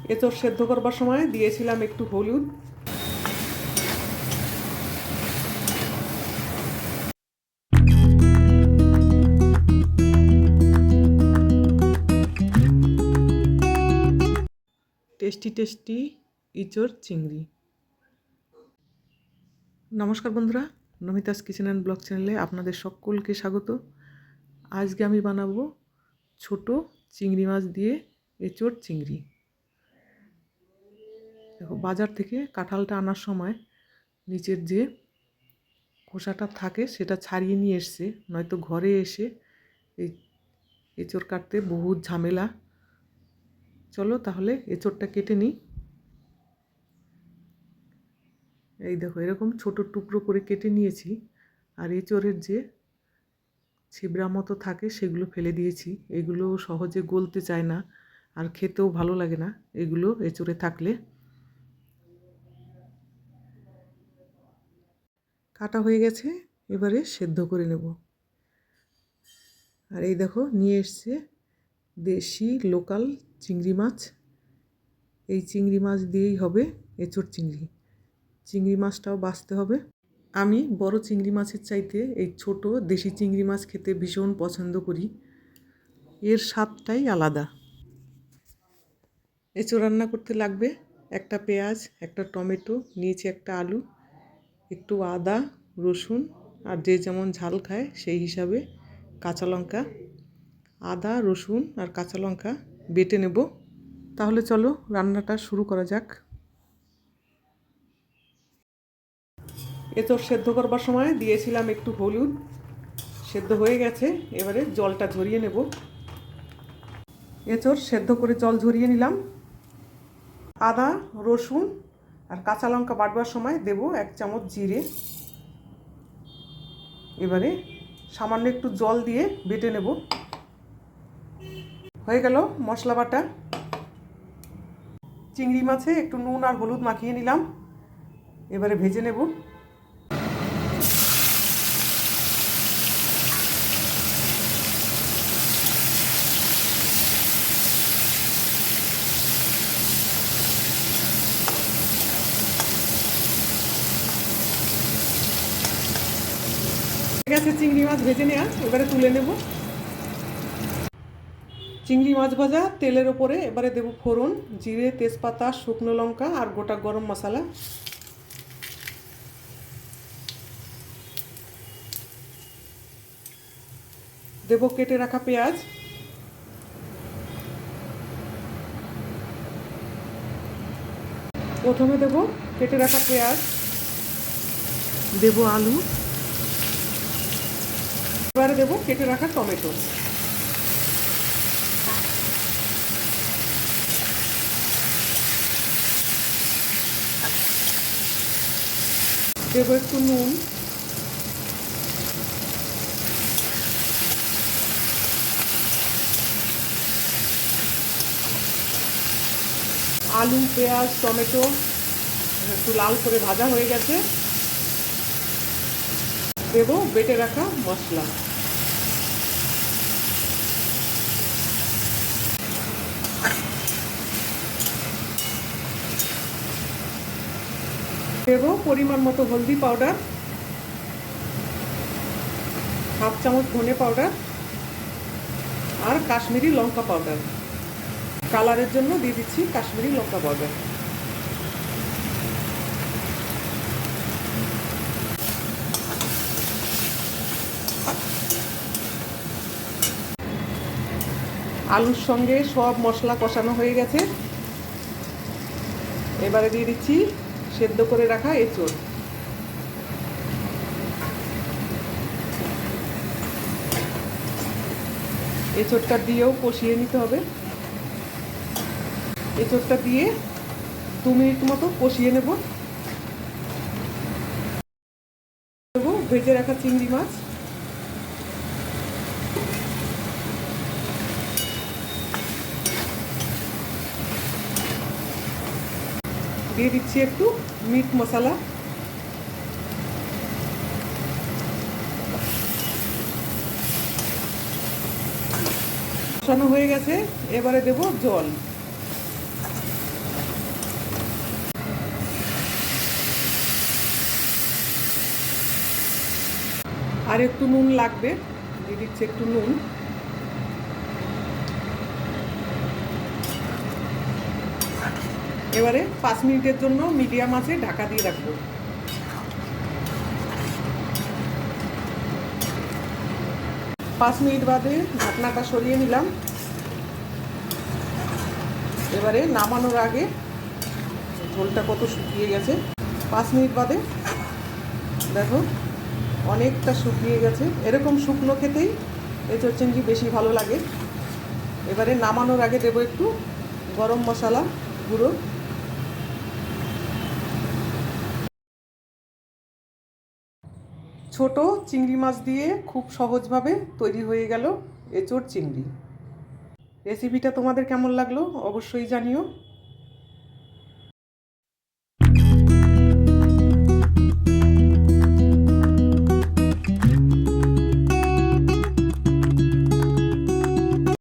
এঁচোড় সেদ্ধ করবার সময় দিয়েছিলাম একটু হলুদ, টেস্টি টেস্টি এঁচোড় চিংড়ি। নমস্কার বন্ধুরা, নমিতাস কিচেন অ্যান্ড ব্লগ চ্যানেলে আপনাদের সকলকে স্বাগত। আজকে আমি বানাবো ছোট চিংড়ি মাছ দিয়ে এঁচোড় চিংড়ি। দেখো, বাজার থেকে কাঁঠালটা আনার সময় নিচের যে খোসাটা থাকে সেটা ছাড়িয়ে নিয়ে এসছে, নয়তো ঘরে এসে এই এঁচোড় কাটতে বহুত ঝামেলা। চলো তাহলে এঁচোড়টা কেটে নিই। এই দেখো, এরকম ছোট টুকরো করে কেটে নিয়েছি। আর এঁচোড়ের যে ছিবড়া মতো থাকে সেগুলো ফেলে দিয়েছি। এগুলো সহজে গলতে চায় না আর খেতেও ভালো লাগে না এগুলো এঁচোড়ে থাকলে। কাটা হয়ে গেছে, এবারে সেদ্ধ করে নেব। আর এই দেখো, নিয়ে এসছে দেশি লোকাল চিংড়ি মাছ। এই চিংড়ি মাছ দিয়েই হবে এঁচোড় চিংড়ি। চিংড়ি মাছটাও বাছতে হবে। আমি বড় চিংড়ি মাছের চাইতে এই ছোট দেশি চিংড়ি মাছ খেতে ভীষণ পছন্দ করি। এর স্বাদটাই আলাদা। এঁচোড় রান্না করতে লাগবে একটা পেঁয়াজ, একটা টমেটো, নিয়েছি একটা আলু, একটু আদা, রসুন, আর যে যেমন ঝাল খায় সেই হিসাবে কাঁচা লঙ্কা। আদা, রসুন আর কাঁচা লঙ্কা বেটে নেব। তাহলে চলো রান্নাটা শুরু করা যাক। এঁচোড় সেদ্ধ করবার সময় দিয়েছিলাম একটু হলুদ, সেদ্ধ হয়ে গেছে, এবারে জলটা ঝরিয়ে নেব। এঁচোড় সেদ্ধ করে জল ঝরিয়ে নিলাম। আদা, রসুন আর কাঁচা লঙ্কা বাটবার সময় দেব 1 চামচ জিরে। এবারে সামান্য একটু জল দিয়ে বেটে নেব। হয়ে গেল মশলা বাটা। চিংড়ি মাছে একটু নুন আর হলুদ মাখিয়ে নিলাম, এবারে ভেজে নেব। ঠিক আছে, চিংড়ি মাছ ভেজে নেওয়া, এবারে তুলে নেব। চিংড়ি মাছ ভাজা তেলের ওপরে এবারে দেব ফোড়ন, জিরে, তেজপাতা, শুকনো লঙ্কা আর গোটা গরম মশলা। দেব কেটে রাখা পেঁয়াজ, প্রথমে দেব কেটে রাখা পেঁয়াজ, দেব আলু, এবারে দেব কেটে রাখা টমেটো। দেব একটু নুন, আলু, পেঁয়াজ, টমেটো একটু লাল করে ভাজা হয়ে গেছে, দেব বেটে রাখা মশলা। দেব পরিমাণ মতো হলদি পাউডার, 1/2 চামচ ধনে পাউডার আর কাশ্মীরি লঙ্কা পাউডার। কালারের জন্য দিয়ে দিচ্ছি কাশ্মীরি লঙ্কা পাউডার। আলুর সঙ্গে সব মশলা কষানো হয়ে গেছে, এবারে দিয়ে দিচ্ছি সেদ্ধ করে রাখা এঁচোড়। এঁচোড়টা দিয়েও কষিয়ে নিতে হবে। এঁচোড়টা দিয়ে 2 মিনিট মতো কষিয়ে নেব। ভেজে রাখা চিংড়ি মাছ, দিয়ে দিচ্ছি একটু মিট মশলা, কষানো হয়ে গেছে, এবারে দেব জল। আর একটু নুন লাগবে, দিয়ে দিচ্ছি একটু নুন। এবারে 5 মিনিটের জন্য মিডিয়াম আঁচে ঢাকা দিয়ে রাখবো। 5 মিনিট বাদে ঢাকনাটা সরিয়ে নিলাম। এবারে নামানোর আগে ঝোলটা কত শুকিয়ে গেছে। 5 মিনিট বাদে দেখো অনেকটা শুকিয়ে গেছে। এরকম শুকনো খেতেই এঁচোড় চিংড়ি বেশি ভালো লাগে। এবারে নামানোর আগে দেবো একটু গরম মশলা গুঁড়ো। ছোট চিংড়ি মাছ দিয়ে খুব সহজভাবে তৈরি হয়ে গেল এঁচোড় চিংড়ি। রেসিপিটা তোমাদের কেমন লাগলো অবশ্যই জানিও।